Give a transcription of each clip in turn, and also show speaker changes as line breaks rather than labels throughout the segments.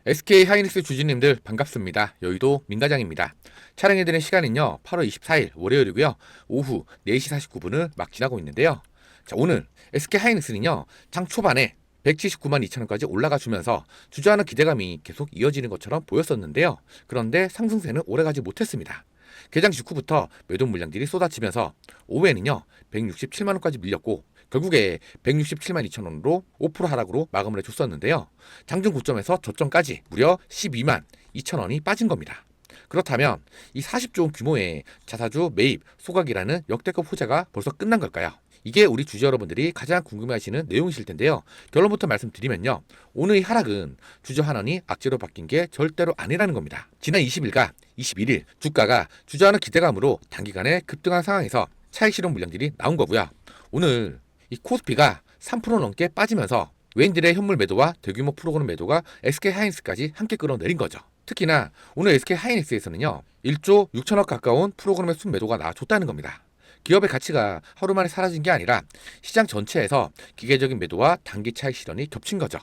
SK 하이닉스 주주님들 반갑습니다. 여의도 민과장입니다. 촬영해드리는 시간은요 8월 24일 월요일이고요. 오후 4시 49분을 막 지나고 있는데요. 자, 오늘 SK 하이닉스는요 장 초반에 179만 2천원까지 올라가 주면서 주저하는 기대감이 계속 이어지는 것처럼 보였었는데요. 그런데 상승세는 오래가지 못했습니다. 개장 직후부터 매도 물량들이 쏟아지면서 오후에는요 167만원까지 밀렸고 결국에 167만 2천원으로 5% 하락으로 마감을 해줬었는데요. 장중 고점에서 저점까지 무려 12만 2천원이 빠진 겁니다. 그렇다면 이 40조 원 규모의 자사주 매입 소각이라는 역대급 호재가 벌써 끝난 걸까요? 이게 우리 주주 여러분들이 가장 궁금해하시는 내용이실 텐데요. 결론부터 말씀드리면요. 오늘의 하락은 주주 환원이 악재로 바뀐 게 절대로 아니라는 겁니다. 지난 20일과 21일 주가가 주저하는 기대감으로 단기간에 급등한 상황에서 차익 실현 물량들이 나온 거고요. 오늘 이 코스피가 3% 넘게 빠지면서 외인들의 현물 매도와 대규모 프로그램 매도가 SK 하이닉스까지 함께 끌어내린 거죠. 특히나 오늘 SK 하이닉스에서는요 1조 6천억 가까운 프로그램의 순매도가 나와줬다는 겁니다. 기업의 가치가 하루 만에 사라진 게 아니라 시장 전체에서 기계적인 매도와 단기 차익 실현이 겹친 거죠.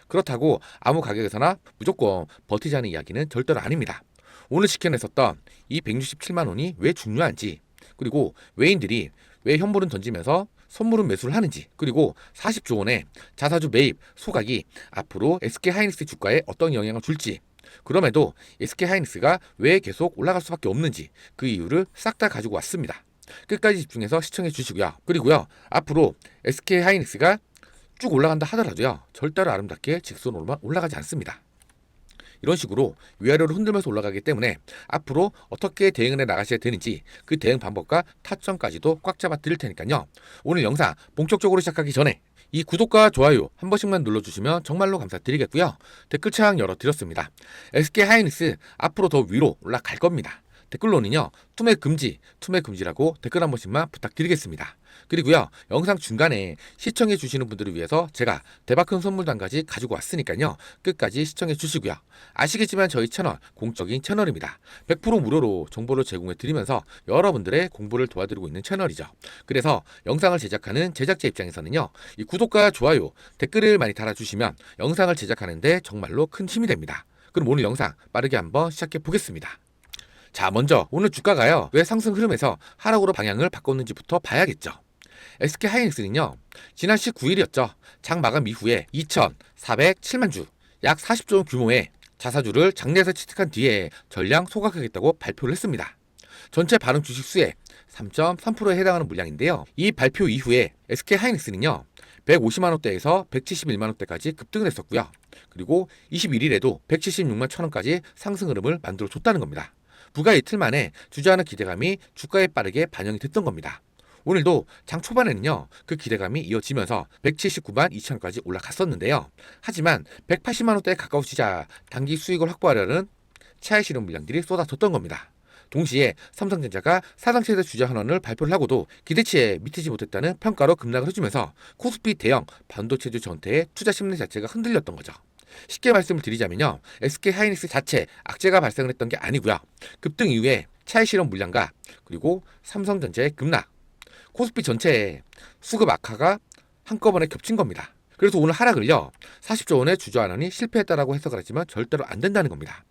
그렇다고 아무 가격에서나 무조건 버티자는 이야기는 절대로 아닙니다. 오늘 지켜냈었던 이 167만 원이 왜 중요한지, 그리고 외인들이 왜 현물은 던지면서 선물은 매수를 하는지, 그리고 40조 원의 자사주 매입 소각이 앞으로 SK 하이닉스 주가에 어떤 영향을 줄지, 그럼에도 SK 하이닉스가 왜 계속 올라갈 수밖에 없는지 그 이유를 싹 다 가지고 왔습니다. 끝까지 집중해서 시청해 주시고요. 그리고요 앞으로 SK 하이닉스가 쭉 올라간다 하더라도요 절대로 아름답게 직선으로만 올라가지 않습니다. 이런 식으로 위아래로 흔들면서 올라가기 때문에 앞으로 어떻게 대응을 해 나가셔야 되는지 그 대응 방법과 타점까지도 꽉 잡아 드릴 테니까요. 오늘 영상 본격적으로 시작하기 전에 이 구독과 좋아요 한 번씩만 눌러주시면 정말로 감사드리겠고요. 댓글창 열어드렸습니다. SK 하이닉스 앞으로 더 위로 올라갈 겁니다. 댓글로는요 투매 금지라고 댓글 한 번씩만 부탁드리겠습니다. 그리고요 영상 중간에 시청해 주시는 분들을 위해서 제가 대박큰 선물도 한 가지 가지고 왔으니까요 끝까지 시청해 주시고요. 아시겠지만 저희 채널 공적인 채널입니다. 100% 무료로 정보를 제공해 드리면서 여러분들의 공부를 도와드리고 있는 채널이죠. 그래서 영상을 제작하는 제작자 입장에서는요 이 구독과 좋아요 댓글을 많이 달아주시면 영상을 제작하는데 정말로 큰 힘이 됩니다. 그럼 오늘 영상 빠르게 한번 시작해 보겠습니다. 자, 먼저 오늘 주가가요 왜 상승 흐름에서 하락으로 방향을 바꿨는지부터 봐야겠죠. SK 하이닉스는요 지난 19일이었죠. 장 마감 이후에 2,407만 주, 약 40조 원 규모의 자사주를 장내에서 취득한 뒤에 전량 소각하겠다고 발표를 했습니다. 전체 발행 주식 수의 3.3%에 해당하는 물량인데요. 이 발표 이후에 SK 하이닉스는요 150만 원대에서 171만 원대까지 급등을 했었고요. 그리고 21일에도 176만 천 원까지 상승 흐름을 만들어 줬다는 겁니다. 불과 이틀 만에 주저하는 기대감이 주가에 빠르게 반영이 됐던 겁니다. 오늘도 장 초반에는요 그 기대감이 이어지면서 179만 2천원까지 올라갔었는데요. 하지만 180만 원대에 가까워지자 단기 수익을 확보하려는 차익 실현 물량들이 쏟아졌던 겁니다. 동시에 삼성전자가 사상 최대 주주 환원을 발표를 하고도 기대치에 미치지 못했다는 평가로 급락을 해주면서 코스피 대형 반도체주 전체의 투자 심리 자체가 흔들렸던 거죠. 쉽게 말씀을 드리자면요 SK 하이닉스 자체 악재가 발생을 했던 게 아니고요 급등 이후에 차익 실현 물량과 그리고 삼성전자의 급락, 코스피 전체의 수급 악화가 한꺼번에 겹친 겁니다. 그래서 오늘 하락을요 40조 원의 주주 환원이 실패했다라고 해석을 하지만 절대로 안 된다는 겁니다.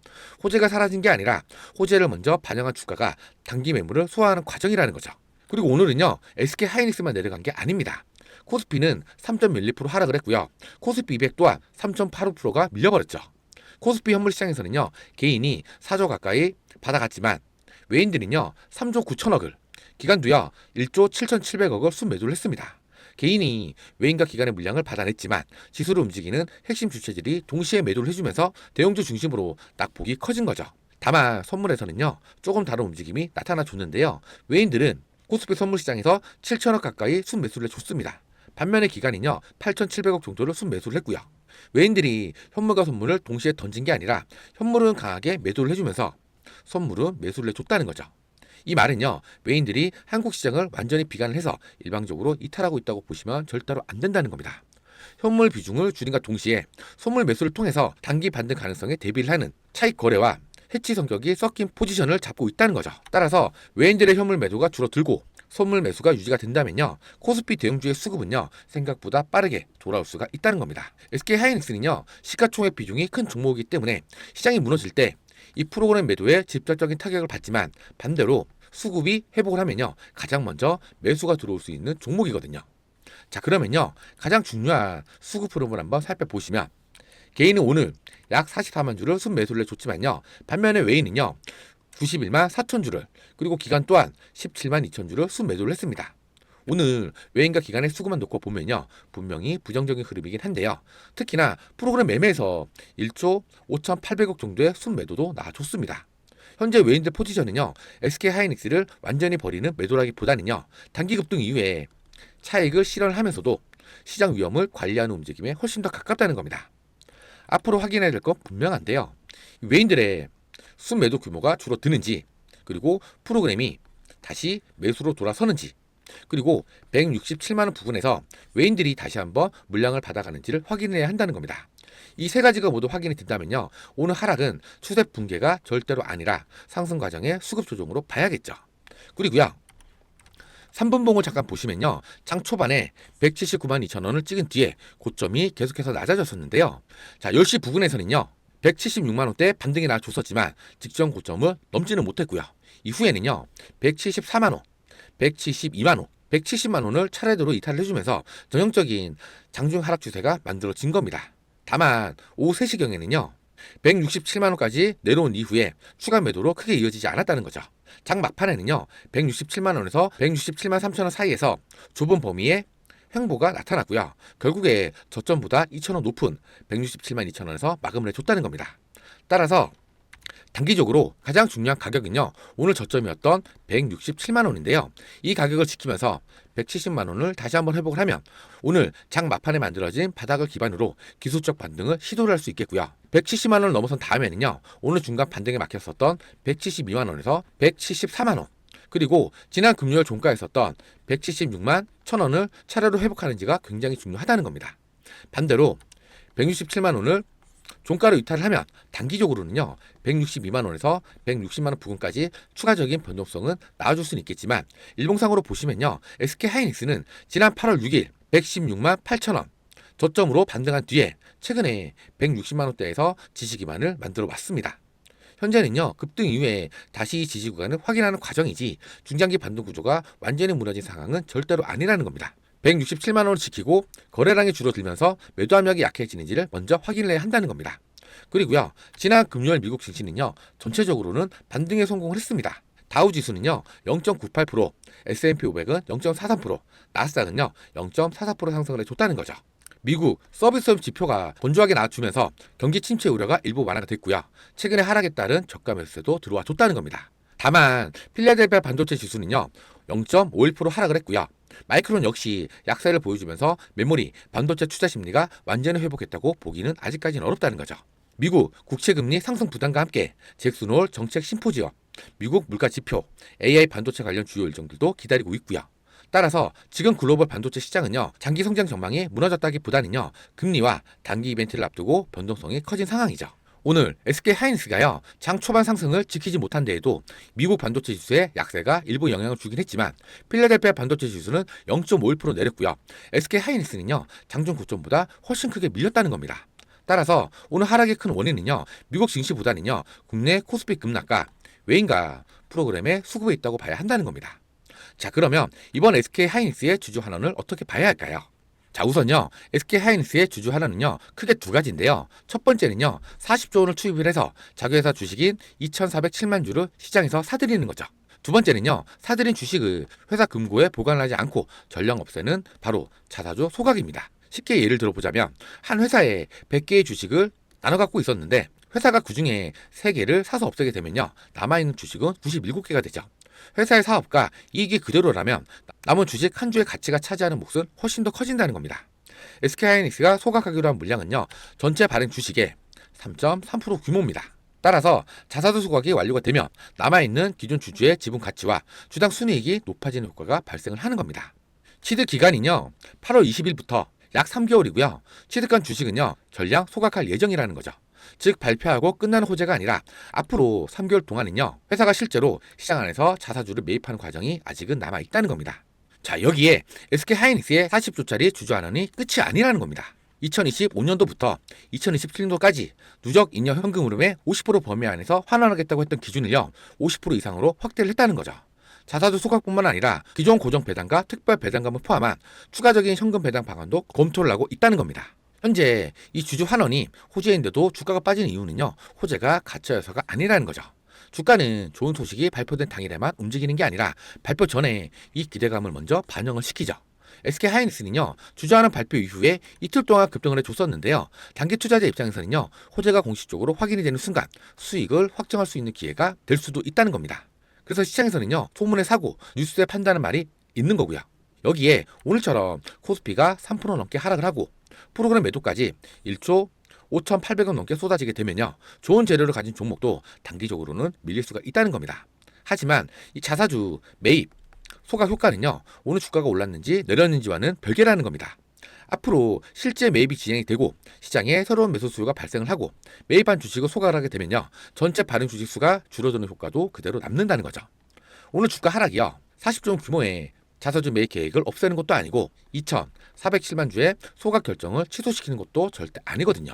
호재가 사라진 게 아니라 호재를 먼저 반영한 주가가 단기 매물을 소화하는 과정이라는 거죠. 그리고 오늘은요 SK 하이닉스만 내려간 게 아닙니다. 코스피는 3.12% 하락을 했고요. 코스피 200 또한 3.85%가 밀려버렸죠. 코스피 현물 시장에서는요 개인이 4조 가까이 받아갔지만 외인들은요 3조 9천억을, 기관도요 1조 7,700억을 순매도를 했습니다. 개인이 외인과 기관의 물량을 받아냈지만 지수를 움직이는 핵심 주체들이 동시에 매도를 해주면서 대형주 중심으로 낙폭이 커진 거죠. 다만 선물에서는요 조금 다른 움직임이 나타나 줬는데요. 외인들은 코스피 선물 시장에서 7천억 가까이 순매수를 해줬습니다. 반면에 기관은요 8,700억 정도를 순매수를 했고요. 외인들이 현물과 선물을 동시에 던진 게 아니라 현물은 강하게 매도를 해주면서 선물은 매수를 해줬다는 거죠. 이 말은요 외인들이 한국 시장을 완전히 비관을 해서 일방적으로 이탈하고 있다고 보시면 절대로 안 된다는 겁니다. 현물 비중을 줄인과 동시에 선물 매수를 통해서 단기 반등 가능성에 대비를 하는 차익 거래와 해치 성격이 섞인 포지션을 잡고 있다는 거죠. 따라서 외인들의 현물 매도가 줄어들고 선물 매수가 유지가 된다면요, 코스피 대형주의 수급은요 생각보다 빠르게 돌아올 수가 있다는 겁니다. SK하이닉스는요 시가총액 비중이 큰 종목이기 때문에 시장이 무너질 때 이 프로그램 매도에 직접적인 타격을 받지만 반대로 수급이 회복을 하면요 가장 먼저 매수가 들어올 수 있는 종목이거든요. 자, 그러면요 가장 중요한 수급 흐름을 한번 살펴보시면, 개인은 오늘 약 44만 주를 순매수를 해줬지만요, 반면에 외인은요 91만 4천 주를, 그리고 기간 또한 17만 2천 주를 순매도를 했습니다. 오늘 외인과 기관의 수급만 놓고 보면요 분명히 부정적인 흐름이긴 한데요, 특히나 프로그램 매매에서 1조 5,800억 정도의 순매도도 나와줬습니다. 현재 외인들 포지션은요 SK하이닉스를 완전히 버리는 매도라기보다는요 단기 급등 이후에 차익을 실현하면서도 시장 위험을 관리하는 움직임에 훨씬 더 가깝다는 겁니다. 앞으로 확인해야 될 건 분명한데요, 외인들의 순매도 규모가 줄어드는지, 그리고 프로그램이 다시 매수로 돌아서는지, 그리고 167만원 부근에서 외인들이 다시 한번 물량을 받아가는지를 확인해야 한다는 겁니다. 이 세 가지가 모두 확인이 된다면요 오늘 하락은 추세 붕괴가 절대로 아니라 상승 과정의 수급 조정으로 봐야겠죠. 그리고요 3분봉을 잠깐 보시면요 장 초반에 179만 2천원을 찍은 뒤에 고점이 계속해서 낮아졌었는데요, 자 10시 부근에서는요 176만원대 반등이 나와줬었지만 직전 고점을 넘지는 못했고요, 이후에는요 174만원, 172만원, 170만원을 차례대로 이탈을 해주면서 전형적인 장중 하락 추세가 만들어진 겁니다. 다만 오후 3시경에는요 167만원까지 내려온 이후에 추가 매도로 크게 이어지지 않았다는 거죠. 장 막판에는요 167만원에서 167만 3천원 사이에서 좁은 범위의 횡보가 나타났고요, 결국에 저점보다 2천원 높은 167만 2천원에서 마감을 해줬다는 겁니다. 따라서 단기적으로 가장 중요한 가격은요 오늘 저점이었던 167만원인데요 이 가격을 지키면서 170만원을 다시 한번 회복을 하면 오늘 장 막판에 만들어진 바닥을 기반으로 기술적 반등을 시도를 할 수 있겠고요, 170만원을 넘어선 다음에는요 오늘 중간 반등에 막혔었던 172만원에서 174만원, 그리고 지난 금요일 종가에 있었던 176만 1천원을 차례로 회복하는지가 굉장히 중요하다는 겁니다. 반대로 167만원을 종가로 이탈을 하면 단기적으로는요 162만원에서 160만원 부근까지 추가적인 변동성은 나와줄 수는 있겠지만, 일봉상으로 보시면요 SK하이닉스는 지난 8월 6일 116만 8천원 저점으로 반등한 뒤에 최근에 160만원대에서 지지 기반을 만들어 왔습니다. 현재는요 급등 이후에 다시 지지 구간을 확인하는 과정이지 중장기 반등 구조가 완전히 무너진 상황은 절대로 아니라는 겁니다. 167만원을 지키고 거래량이 줄어들면서 매도 압력이 약해지는지를 먼저 확인을 해야 한다는 겁니다. 그리고요 지난 금요일 미국 증시는요 전체적으로는 반등에 성공을 했습니다. 다우지수는요 0.98%, S&P 500은 0.43%, 나스닥은요 0.44% 상승을 해줬다는 거죠. 미국 서비스업 지표가 건조하게 나와주면서 경기 침체 우려가 일부 완화가 됐고요, 최근에 하락에 따른 저가 매수세도 들어와 줬다는 겁니다. 다만 필라델피아 반도체 지수는요 0.51% 하락을 했고요, 마이크론 역시 약세를 보여주면서 메모리, 반도체 투자 심리가 완전히 회복했다고 보기는 아직까지는 어렵다는 거죠. 미국 국채금리 상승 부담과 함께 잭슨홀 정책 심포지엄, 미국 물가 지표, AI 반도체 관련 주요 일정들도 기다리고 있고요. 따라서 지금 글로벌 반도체 시장은요 장기 성장 전망이 무너졌다기보다는요 금리와 단기 이벤트를 앞두고 변동성이 커진 상황이죠. 오늘 SK하이닉스가요 장 초반 상승을 지키지 못한 데에도 미국 반도체 지수의 약세가 일부 영향을 주긴 했지만 필라델피아 반도체 지수는 0.51% 내렸고요, SK하이닉스는요 장중 고점보다 훨씬 크게 밀렸다는 겁니다. 따라서 오늘 하락의 큰 원인은요 미국 증시보다는요 국내 코스피 급락과 외인가 프로그램의 수급에 있다고 봐야 한다는 겁니다. 자, 그러면 이번 SK하이닉스의 주주 환원을 어떻게 봐야 할까요? 자, 우선요 SK하이닉스의 주주 환원은요 크게 두 가지인데요, 첫 번째는요 40조 원을 투입을 해서 자기회사 주식인 2,407만 주를 시장에서 사들이는 거죠. 두 번째는요 사들인 주식을 회사 금고에 보관하지 않고 전량 없애는 바로 자사주 소각입니다. 쉽게 예를 들어보자면 한 회사에 100개의 주식을 나눠 갖고 있었는데 회사가 그중에 3개를 사서 없애게 되면요 남아있는 주식은 97개가 되죠. 회사의 사업과 이익이 그대로라면 남은 주식 한 주의 가치가 차지하는 몫은 훨씬 더 커진다는 겁니다. SK하이닉스가 소각하기로 한 물량은요 전체 발행 주식의 3.3% 규모입니다. 따라서 자사주 소각이 완료가 되면 남아있는 기존 주주의 지분 가치와 주당 순이익이 높아지는 효과가 발생을 하는 겁니다. 취득 기간은요 8월 20일부터 약 3개월이고요 취득한 주식은요 전량 소각할 예정이라는 거죠. 즉 발표하고 끝나는 호재가 아니라 앞으로 3개월 동안은요, 회사가 실제로 시장 안에서 자사주를 매입하는 과정이 아직은 남아 있다는 겁니다. 자, 여기에 SK하이닉스의 40조짜리 주주환원이 끝이 아니라는 겁니다. 2025년도부터 2027년도까지 누적 잉여 현금 흐름의 50% 범위 안에서 환원하겠다고 했던 기준을요, 50% 이상으로 확대를 했다는 거죠. 자사주 소각뿐만 아니라 기존 고정 배당과 특별 배당금을 포함한 추가적인 현금 배당 방안도 검토를 하고 있다는 겁니다. 현재 이 주주 환원이 호재인데도 주가가 빠지는 이유는요, 호재가 가짜여서가 아니라는 거죠. 주가는 좋은 소식이 발표된 당일에만 움직이는 게 아니라 발표 전에 이 기대감을 먼저 반영을 시키죠. SK하이닉스는요, 주주환원 발표 이후에 이틀 동안 급등을 해줬었는데요, 단기 투자자 입장에서는요, 호재가 공식적으로 확인이 되는 순간 수익을 확정할 수 있는 기회가 될 수도 있다는 겁니다. 그래서 시장에서는요, 소문에 사고 뉴스에 판다는 말이 있는 거고요. 여기에 오늘처럼 코스피가 3% 넘게 하락을 하고 프로그램 매도까지 1조 5,800원 넘게 쏟아지게 되면요, 좋은 재료를 가진 종목도 단기적으로는 밀릴 수가 있다는 겁니다. 하지만 이 자사주 매입 소각 효과는요, 오늘 주가가 올랐는지 내렸는지와는 별개라는 겁니다. 앞으로 실제 매입이 진행이 되고 시장에 새로운 매수 수요가 발생을 하고 매입한 주식을 소각을 하게 되면요, 전체 발행 주식 수가 줄어드는 효과도 그대로 남는다는 거죠. 오늘 주가 하락이요, 40조 원 규모의 자사주 매입 계획을 없애는 것도 아니고 2,407만 주의 소각 결정을 취소시키는 것도 절대 아니거든요.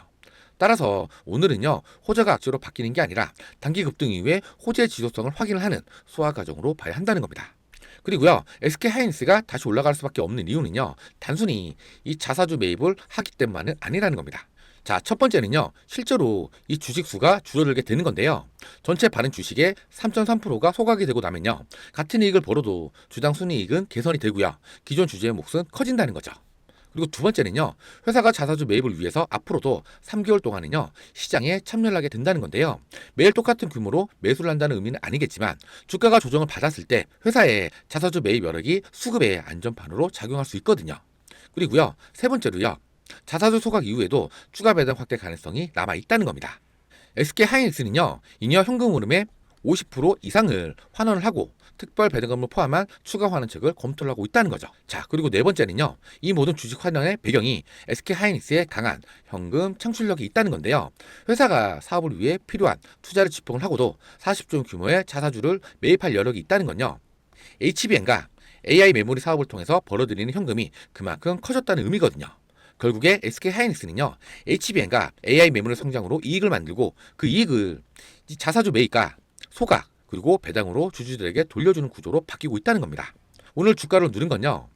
따라서 오늘은요, 호재가 악재로 바뀌는 게 아니라 단기 급등 이후에 호재의 지속성을 확인을 하는 소화 과정으로 봐야 한다는 겁니다. 그리고요, SK하이닉스가 다시 올라갈 수밖에 없는 이유는요, 단순히 이 자사주 매입을 하기 때문만은 아니라는 겁니다. 자, 첫 번째는요, 실제로 이 주식 수가 줄어들게 되는 건데요, 전체 발행 주식의 3.3%가 소각이 되고 나면요, 같은 이익을 벌어도 주당 순이익은 개선이 되고요, 기존 주주의 몫은 커진다는 거죠. 그리고 두 번째는요, 회사가 자사주 매입을 위해서 앞으로도 3개월 동안은요, 시장에 참여를 하게 된다는 건데요, 매일 똑같은 규모로 매수를 한다는 의미는 아니겠지만 주가가 조정을 받았을 때 회사의 자사주 매입 여력이 수급의 안전판으로 작용할 수 있거든요. 그리고요, 세 번째로요, 자사주 소각 이후에도 추가 배당 확대 가능성이 남아 있다는 겁니다. SK하이닉스는요, 잉여 현금 흐름의 50% 이상을 환원을 하고 특별 배당금을 포함한 추가 환원책을 검토를 하고 있다는 거죠. 자, 그리고 네 번째는요, 이 모든 주식 환원의 배경이 SK하이닉스의 강한 현금 창출력이 있다는 건데요, 회사가 사업을 위해 필요한 투자를 집중을 하고도 40조 원 규모의 자사주를 매입할 여력이 있다는 건요, HBM과 AI 메모리 사업을 통해서 벌어들이는 현금이 그만큼 커졌다는 의미거든요. 결국에 SK하이닉스는요, HBM과 AI 메모리 성장으로 이익을 만들고 그 이익을 자사주 매입과 소각 그리고 배당으로 주주들에게 돌려주는 구조로 바뀌고 있다는 겁니다. 오늘 주가를 누른 건요,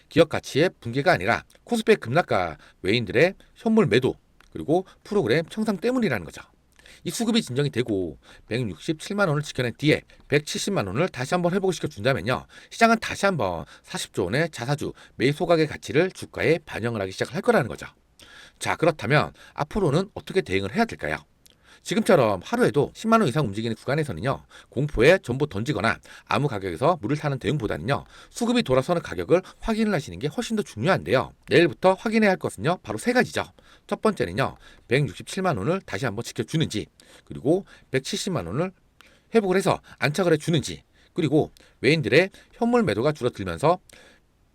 기업 가치의 붕괴가 아니라 코스피의 급락과 외인들의 현물 매도 그리고 프로그램 청산 때문이라는 거죠. 이 수급이 진정이 되고 167만 원을 지켜낸 뒤에 170만 원을 다시 한번 회복시켜 준다면요, 시장은 다시 한번 40조 원의 자사주 매입 소각의 가치를 주가에 반영을 하기 시작할 거라는 거죠. 자, 그렇다면 앞으로는 어떻게 대응을 해야 될까요? 지금처럼 하루에도 10만 원 이상 움직이는 구간에서는요, 공포에 전부 던지거나 아무 가격에서 물을 타는 대응보다는요, 수급이 돌아서는 가격을 확인을 하시는 게 훨씬 더 중요한데요, 내일부터 확인해야 할 것은요, 바로 세 가지죠. 첫 번째는요, 167만 원을 다시 한번 지켜주는지, 그리고 170만 원을 회복을 해서 안착을 해주는지, 그리고 외인들의 현물 매도가 줄어들면서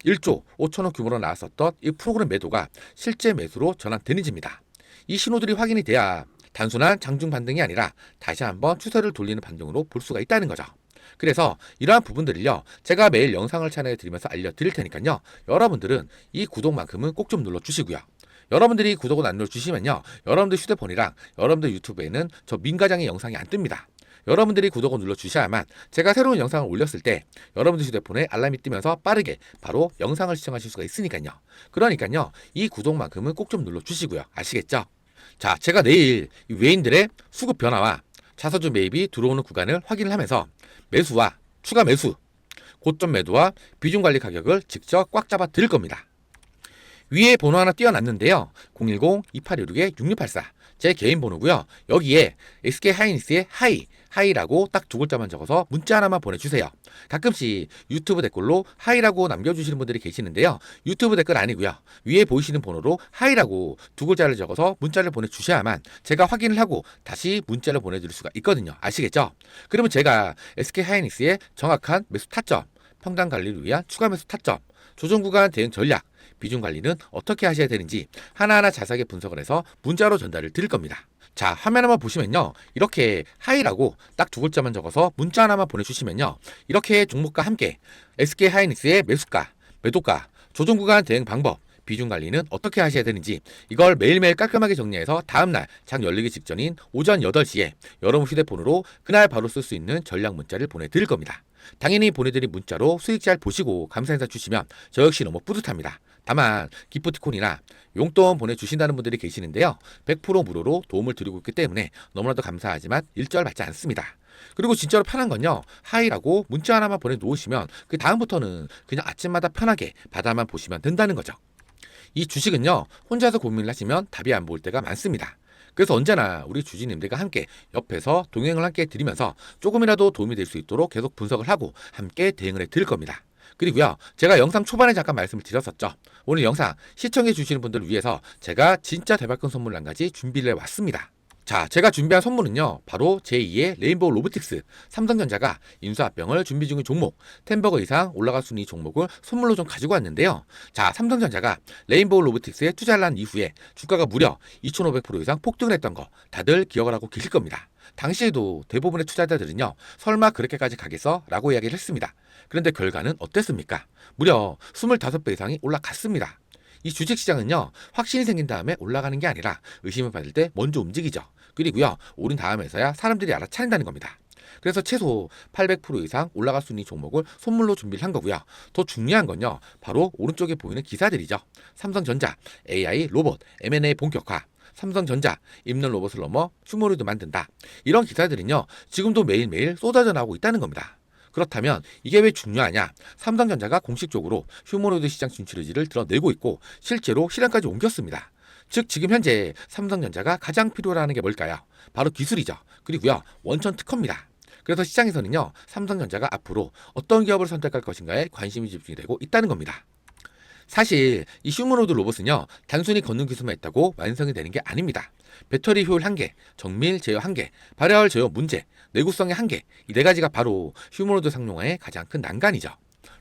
1조 5천억 규모로 나왔었던 이 프로그램 매도가 실제 매수로 전환되는지입니다. 이 신호들이 확인이 돼야 단순한 장중 반등이 아니라 다시 한번 추세를 돌리는 반등으로 볼 수가 있다는 거죠. 그래서 이러한 부분들을요, 제가 매일 영상을 촬영해 드리면서 알려드릴 테니까요, 여러분들은 이 구독만큼은 꼭 좀 눌러주시고요. 여러분들이 구독을 안 눌러주시면요, 여러분들 휴대폰이랑 여러분들 유튜브에는 저 민과장의 영상이 안 뜹니다. 여러분들이 구독을 눌러주셔야만 제가 새로운 영상을 올렸을 때 여러분들 휴대폰에 알람이 뜨면서 빠르게 바로 영상을 시청하실 수가 있으니까요. 그러니까요, 이 구독만큼은 꼭 좀 눌러주시고요. 아시겠죠? 자, 제가 내일 외인들의 수급 변화와 자사주 매입이 들어오는 구간을 확인을 하면서 매수와 추가 매수, 고점 매도와 비중 관리 가격을 직접 꽉 잡아 드릴 겁니다. 위에 번호 하나 띄워놨는데요, 010-2816-6684 제 개인 번호고요. 여기에 SK하이닉스의 하이라고 딱 두 글자만 적어서 문자 하나만 보내주세요. 가끔씩 유튜브 댓글로 하이라고 남겨주시는 분들이 계시는데요, 유튜브 댓글 아니고요, 위에 보이시는 번호로 하이라고 두 글자를 적어서 문자를 보내주셔야만 제가 확인을 하고 다시 문자를 보내드릴 수가 있거든요. 아시겠죠? 그러면 제가 SK하이닉스의 정확한 매수 타점, 평단 관리를 위한 추가 매수 타점, 조정 구간 대응 전략, 비중 관리는 어떻게 하셔야 되는지 하나하나 자세하게 분석을 해서 문자로 전달을 드릴 겁니다. 자, 화면 한번 보시면요. 이렇게 하이라고 딱 두 글자만 적어서 문자 하나만 보내주시면요. 이렇게 종목과 함께 SK 하이닉스의 매수가, 매도가, 조정 구간 대응 방법, 비중 관리는 어떻게 하셔야 되는지 이걸 매일매일 깔끔하게 정리해서 다음날 장 열리기 직전인 오전 8시에 여러분 휴대폰으로 그날 바로 쓸 수 있는 전략 문자를 보내드릴 겁니다. 당연히 보내드린 문자로 수익 잘 보시고 감사 인사 주시면 저 역시 너무 뿌듯합니다. 다만 기프티콘이나 용돈 보내주신다는 분들이 계시는데요. 100% 무료로 도움을 드리고 있기 때문에 너무나도 감사하지만 일절 받지 않습니다. 그리고 진짜로 편한 건요. 하이라고 문자 하나만 보내놓으시면 그 다음부터는 그냥 아침마다 편하게 바다만 보시면 된다는 거죠. 이 주식은요. 혼자서 고민을 하시면 답이 안 보일 때가 많습니다. 그래서 언제나 우리 주주님들과 함께 옆에서 동행을 함께 드리면서 조금이라도 도움이 될 수 있도록 계속 분석을 하고 함께 대응을 해 드릴 겁니다. 그리고요. 제가 영상 초반에 잠깐 말씀을 드렸었죠. 오늘 영상 시청해 주시는 분들을 위해서 제가 진짜 대박큰 선물 한 가지 준비를 해왔습니다. 자, 제가 준비한 선물은요. 바로 제2의 레인보우 로보틱스, 삼성전자가 인수합병을 준비 중인 종목, 10버거 이상 올라갈 수 있는 이 종목을 선물로 좀 가지고 왔는데요. 자, 삼성전자가 레인보우 로보틱스에 투자를 한 이후에 주가가 무려 2,500% 이상 폭등을 했던 거 다들 기억을 하고 계실 겁니다. 당시에도 대부분의 투자자들은요. 설마 그렇게까지 가겠어? 라고 이야기를 했습니다. 그런데 결과는 어땠습니까? 무려 25배 이상이 올라갔습니다. 이 주식시장은요. 확신이 생긴 다음에 올라가는 게 아니라 의심을 받을 때 먼저 움직이죠. 그리고요. 오른 다음에서야 사람들이 알아차린다는 겁니다. 그래서 최소 800% 이상 올라갈 수 있는 종목을 선물로 준비를 한 거고요. 더 중요한 건요. 바로 오른쪽에 보이는 기사들이죠. 삼성전자, AI, 로봇, M&A 본격화, 삼성전자, 입는 로봇을 넘어 휴머노이드 만든다. 이런 기사들은요. 지금도 매일매일 쏟아져 나오고 있다는 겁니다. 그렇다면 이게 왜 중요하냐? 삼성전자가 공식적으로 휴머노이드 시장 진출 의지를 드러내고 있고 실제로 실행까지 옮겼습니다. 즉 지금 현재 삼성전자가 가장 필요로 하는 게 뭘까요? 바로 기술이죠. 그리고요. 원천 특허입니다. 그래서 시장에서는요. 삼성전자가 앞으로 어떤 기업을 선택할 것인가에 관심이 집중이 되고 있다는 겁니다. 사실 이 휴머노이드 로봇은요. 단순히 걷는 기술만 있다고 완성이 되는 게 아닙니다. 배터리 효율 한계, 정밀 제어 한계, 발열 제어 문제, 내구성의 한계, 이 네 가지가 바로 휴머노이드 상용화의 가장 큰 난관이죠.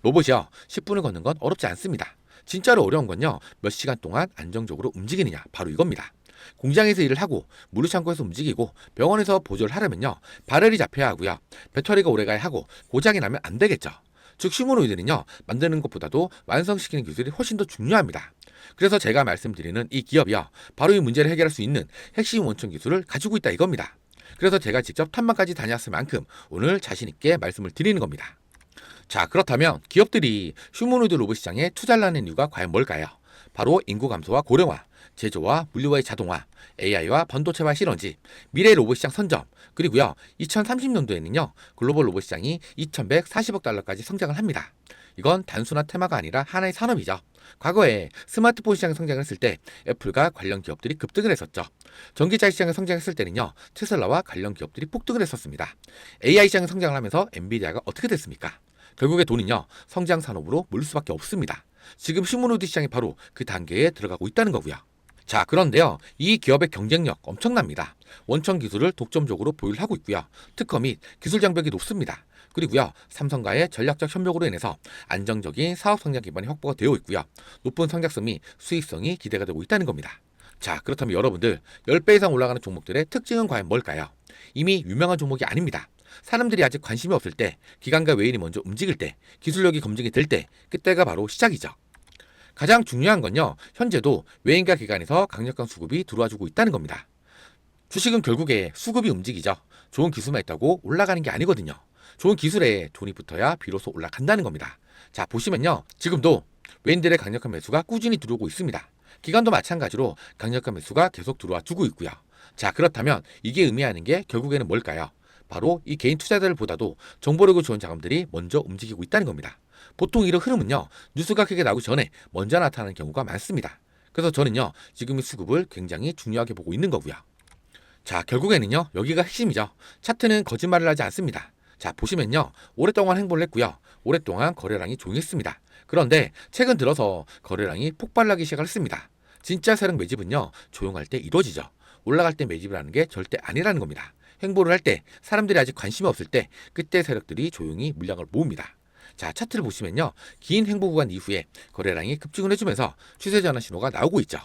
로봇이요. 10분을 걷는 건 어렵지 않습니다. 진짜로 어려운 건요. 몇 시간 동안 안정적으로 움직이느냐, 바로 이겁니다. 공장에서 일을 하고 물류창고에서 움직이고 병원에서 보조를 하려면요. 발열이 잡혀야 하고요. 배터리가 오래가야 하고 고장이 나면 안 되겠죠. 즉 휴머노이드는요. 만드는 것보다도 완성시키는 기술이 훨씬 더 중요합니다. 그래서 제가 말씀드리는 이 기업이요. 바로 이 문제를 해결할 수 있는 핵심 원천 기술을 가지고 있다 이겁니다. 그래서 제가 직접 탐방까지 다녔을 만큼 오늘 자신 있게 말씀을 드리는 겁니다. 자, 그렇다면 기업들이 휴머노이드 로봇 시장에 투자를 하는 이유가 과연 뭘까요? 바로 인구 감소와 고령화, 제조와 물류와의 자동화, AI와 반도체와 시너지, 미래 로봇 시장 선점, 그리고요 2030년도에는요 글로벌 로봇 시장이 2,140억 달러까지 성장을 합니다. 이건 단순한 테마가 아니라 하나의 산업이죠. 과거에 스마트폰 시장이 성장했을 때 애플과 관련 기업들이 급등을 했었죠. 전기차 시장이 성장했을 때는요 테슬라와 관련 기업들이 폭등을 했었습니다. AI 시장이 성장을 하면서 엔비디아가 어떻게 됐습니까? 결국에 돈은요 성장 산업으로 몰릴 수밖에 없습니다. 지금 휴머노이드 시장이 바로 그 단계에 들어가고 있다는 거고요. 자, 그런데요. 이 기업의 경쟁력 엄청납니다. 원천 기술을 독점적으로 보유를 하고 있고요. 특허 및 기술 장벽이 높습니다. 그리고요. 삼성과의 전략적 협력으로 인해서 안정적인 사업 성장 기반이 확보가 되어 있고요. 높은 성장성 및 수익성이 기대가 되고 있다는 겁니다. 자, 그렇다면 여러분들 10배 이상 올라가는 종목들의 특징은 과연 뭘까요? 이미 유명한 종목이 아닙니다. 사람들이 아직 관심이 없을 때, 기관과 외인이 먼저 움직일 때, 기술력이 검증이 될 때, 그때가 바로 시작이죠. 가장 중요한 건요. 현재도 외인과 기관에서 강력한 수급이 들어와주고 있다는 겁니다. 주식은 결국에 수급이 움직이죠. 좋은 기술만 있다고 올라가는 게 아니거든요. 좋은 기술에 돈이 붙어야 비로소 올라간다는 겁니다. 자, 보시면요. 지금도 외인들의 강력한 매수가 꾸준히 들어오고 있습니다. 기관도 마찬가지로 강력한 매수가 계속 들어와 주고 있고요. 자, 그렇다면 이게 의미하는 게 결국에는 뭘까요? 바로 이 개인 투자자들보다도 정보력을 좋은 자금들이 먼저 움직이고 있다는 겁니다. 보통 이런 흐름은요. 뉴스가 크게 나오기 전에 먼저 나타나는 경우가 많습니다. 그래서 저는요. 지금 이 수급을 굉장히 중요하게 보고 있는 거고요. 자, 결국에는요. 여기가 핵심이죠. 차트는 거짓말을 하지 않습니다. 자, 보시면요. 오랫동안 행보를 했고요. 오랫동안 거래량이 조용했습니다. 그런데 최근 들어서 거래량이 폭발하기 시작을 했습니다. 진짜 세력 매집은요. 조용할 때 이루어지죠. 올라갈 때 매집을 하는 게 절대 아니라는 겁니다. 행보를 할 때 사람들이 아직 관심이 없을 때 그때 세력들이 조용히 물량을 모읍니다. 자, 차트를 보시면요. 긴 횡보 구간 이후에 거래량이 급증을 해주면서 추세 전환 신호가 나오고 있죠.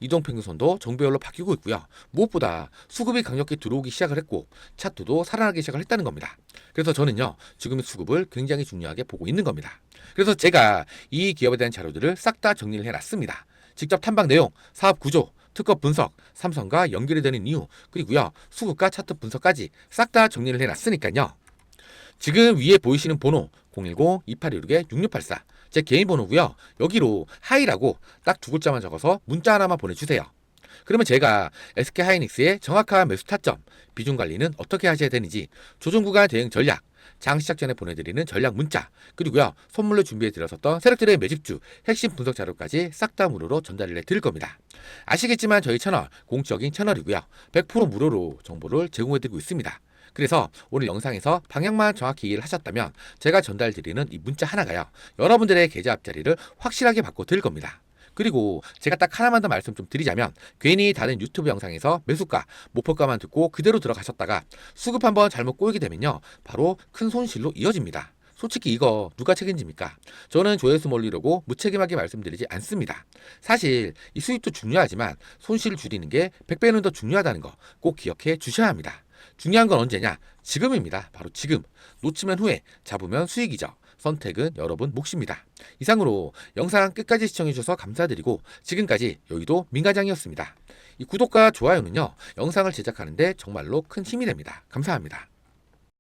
이동평균선도 정배열로 바뀌고 있고요. 무엇보다 수급이 강력히 들어오기 시작을 했고 차트도 살아나기 시작을 했다는 겁니다. 그래서 저는요. 지금의 수급을 굉장히 중요하게 보고 있는 겁니다. 그래서 제가 이 기업에 대한 자료들을 싹 다 정리를 해놨습니다. 직접 탐방 내용, 사업 구조, 특허 분석, 삼성과 연결이 되는 이유, 그리고요. 수급과 차트 분석까지 싹 다 정리를 해놨으니까요. 지금 위에 보이시는 번호 010-2816-6684 제 개인 번호고요. 여기로 하이라고 딱 두 글자만 적어서 문자 하나만 보내주세요. 그러면 제가 SK하이닉스의 정확한 매수 타점, 비중 관리는 어떻게 하셔야 되는지, 조정 구간 대응 전략, 장 시작 전에 보내드리는 전략 문자, 그리고요 선물로 준비해드렸었던 세력들의 매집주 핵심 분석 자료까지 싹 다 무료로 전달을 해드릴 겁니다. 아시겠지만 저희 채널 공적인 채널이고요. 100% 무료로 정보를 제공해드리고 있습니다. 그래서 오늘 영상에서 방향만 정확히 이해를 하셨다면 제가 전달드리는 이 문자 하나가요. 여러분들의 계좌 앞자리를 확실하게 바꿔 드릴 겁니다. 그리고 제가 딱 하나만 더 말씀 좀 드리자면 괜히 다른 유튜브 영상에서 매수가, 목표가만 듣고 그대로 들어가셨다가 수급 한번 잘못 꼬이게 되면요. 바로 큰 손실로 이어집니다. 솔직히 이거 누가 책임집니까? 저는 조회수 몰리려고 무책임하게 말씀드리지 않습니다. 사실 이 수익도 중요하지만 손실을 줄이는 게 100배는 더 중요하다는 거 꼭 기억해 주셔야 합니다. 중요한 건 언제냐? 지금입니다. 바로 지금. 놓치면 후회, 잡으면 수익이죠. 선택은 여러분 몫입니다. 이상으로 영상 끝까지 시청해주셔서 감사드리고 지금까지 여의도 민과장이었습니다. 이 구독과 좋아요는요. 영상을 제작하는데 정말로 큰 힘이 됩니다. 감사합니다.